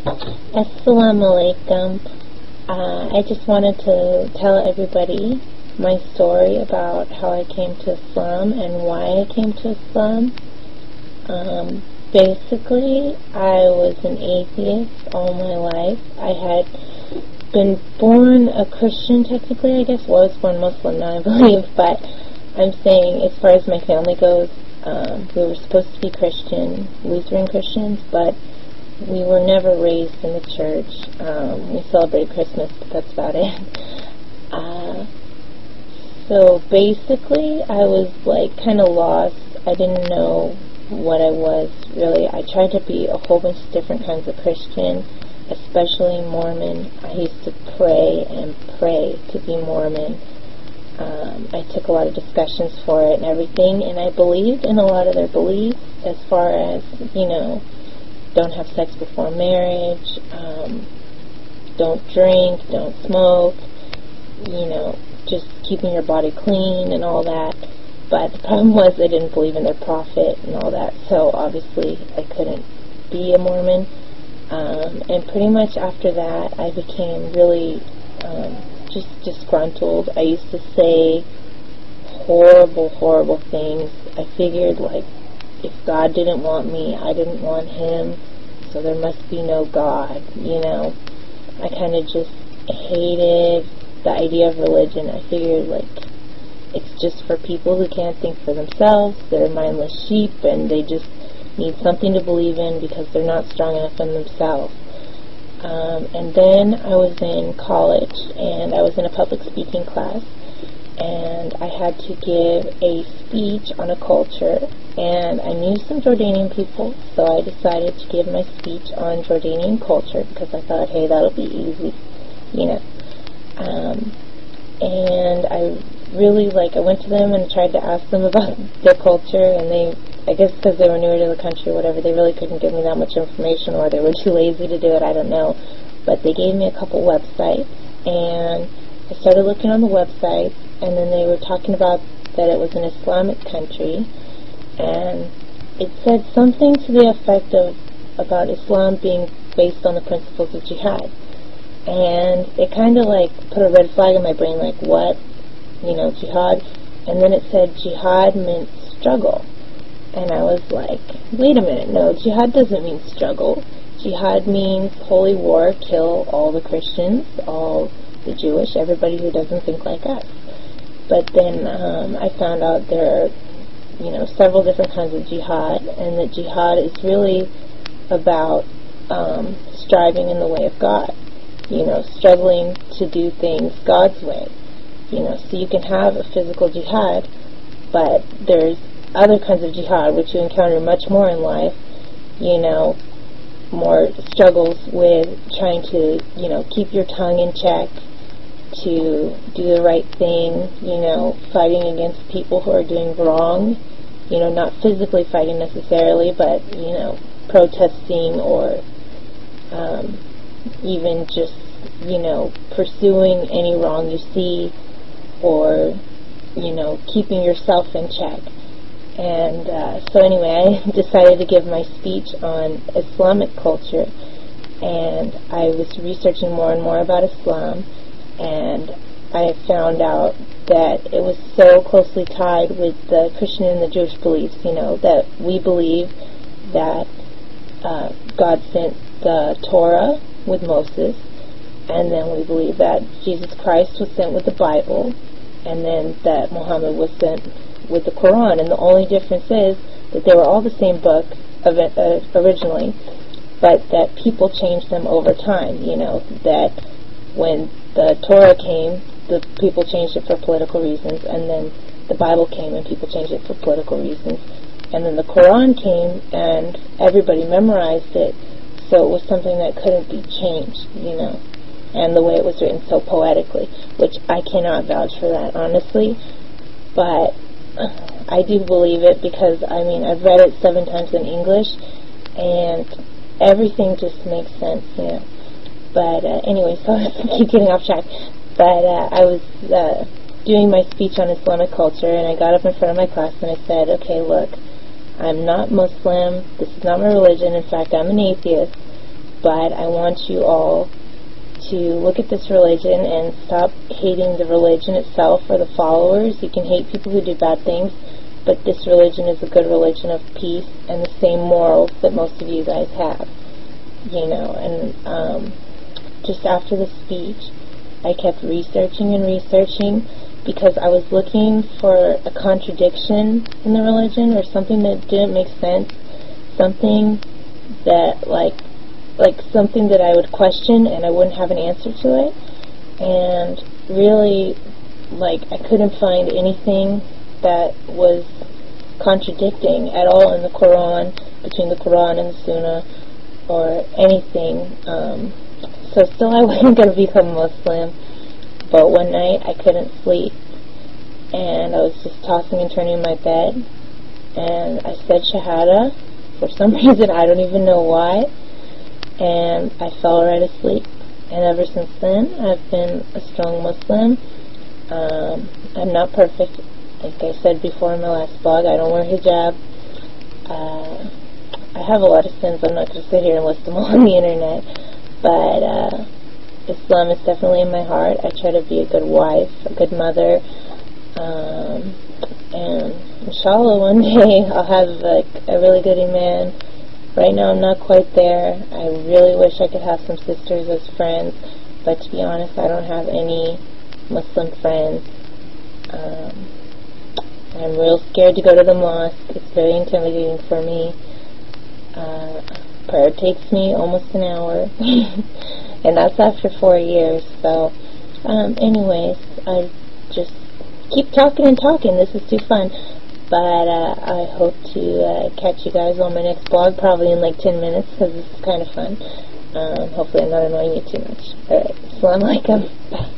Assalamu alaikum. I just wanted to tell everybody my story about how I came to Islam and why I came to Islam. Basically, I was an atheist all my life. I had been born a Christian, technically, I guess. Well, I was born Muslim now, I believe, but I'm saying as far as my family goes, we were supposed to be Christian, Lutheran Christians, but we were never raised in the church. We celebrated Christmas, but that's about it. So basically, I was like kind of lost. I didn't know what I was really. I tried to be a whole bunch of different kinds of Christian, especially Mormon. I used to pray and pray to be Mormon. I took a lot of discussions for it and everything, and I believed in a lot of their beliefs as far as, you know, don't have sex before marriage, don't drink, don't smoke, you know, just keeping your body clean and all that. But the problem was I didn't believe in their prophet and all that, so obviously I couldn't be a Mormon. And pretty much after that I became really just disgruntled. I used to say horrible things. I figured, like, if God didn't want me, I didn't want him, so there must be no God, you know. I kind of just hated the idea of religion. I figured, like, it's just for people who can't think for themselves. They're mindless sheep, and they just need something to believe in because they're not strong enough in themselves. And then I was in college, and I was in a public speaking class, and I had to give a speech on a culture, and I knew some Jordanian people, so I decided to give my speech on Jordanian culture because I thought, hey, that'll be easy, you know. And I really, I went to them and tried to ask them about their culture, and they, I guess because they were newer to the country or whatever, they really couldn't give me that much information, or they were too lazy to do it, I don't know. But they gave me a couple websites, and I started looking on the websites, and then they were talking about that it was an Islamic country, and it said something to the effect of about Islam being based on the principles of jihad. And it kind of put a red flag in my brain, like, what? You know, jihad? And then it said jihad meant struggle. And I was like, wait a minute, no, jihad doesn't mean struggle. Jihad means holy war, kill all the Christians, all the Jewish, everybody who doesn't think like us. But then I found out there are, you know, several different kinds of jihad, and that jihad is really about striving in the way of God. You know, struggling to do things God's way. You know, so you can have a physical jihad, but there's other kinds of jihad which you encounter much more in life, you know, more struggles with trying to, you know, keep your tongue in check, to do the right thing, you know, fighting against people who are doing wrong, you know, not physically fighting necessarily, but, you know, protesting or even just, you know, pursuing any wrong you see, or, you know, keeping yourself in check. And so anyway, I decided to give my speech on Islamic culture, and I was researching more and more about Islam, and I found out that it was so closely tied with the Christian and the Jewish beliefs, you know, that we believe that God sent the Torah with Moses, and then we believe that Jesus Christ was sent with the Bible, and then that Muhammad was sent with the Quran. And the only difference is that they were all the same book originally, but that people changed them over time. You know, that when the Torah came, the people changed it for political reasons, and then the Bible came and people changed it for political reasons, and then the Quran came and everybody memorized it, so it was something that couldn't be changed, you know. And the way it was written so poetically, which I cannot vouch for that, honestly, but I do believe it because, I mean, I've read it 7 times in English, and everything just makes sense, you know. But anyway, so I keep getting off track. But I was doing my speech on Islamic culture, and I got up in front of my class and I said, okay, look, I'm not Muslim, this is not my religion, in fact, I'm an atheist, but I want you all to look at this religion and stop hating the religion itself or the followers. You can hate people who do bad things, but this religion is a good religion of peace and the same morals that most of you guys have, you know. And just after the speech, I kept researching and researching because I was looking for a contradiction in the religion or something that didn't make sense, something that like something that I would question and I wouldn't have an answer to it. And really, like, I couldn't find anything that was contradicting at all in the Quran, between the Quran and the Sunnah, or anything. So still I wasn't going to become Muslim, but one night I couldn't sleep, and I was just tossing and turning in my bed, and I said Shahada for some reason, I don't even know why, and I fell right asleep. And ever since then, I've been a strong Muslim. I'm not perfect. Like I said before in my last blog, I don't wear hijab. I have a lot of sins. I'm not going to sit here and list them all on the internet. But Islam is definitely in my heart. I try to be a good wife, a good mother. And inshallah, one day I'll have like a really good iman. Right now I'm not quite there. I really wish I could have some sisters as friends, but to be honest, I don't have any Muslim friends. I'm real scared to go to the mosque. It's very intimidating for me. Prayer takes me almost an hour, and that's after 4 years. So, anyways, I just keep talking and talking. This is too fun. But I hope to catch you guys on my next blog, probably in like 10 minutes, because this is kind of fun. Hopefully I'm not annoying you too much. Alright, Assalamu alaikum. Bye.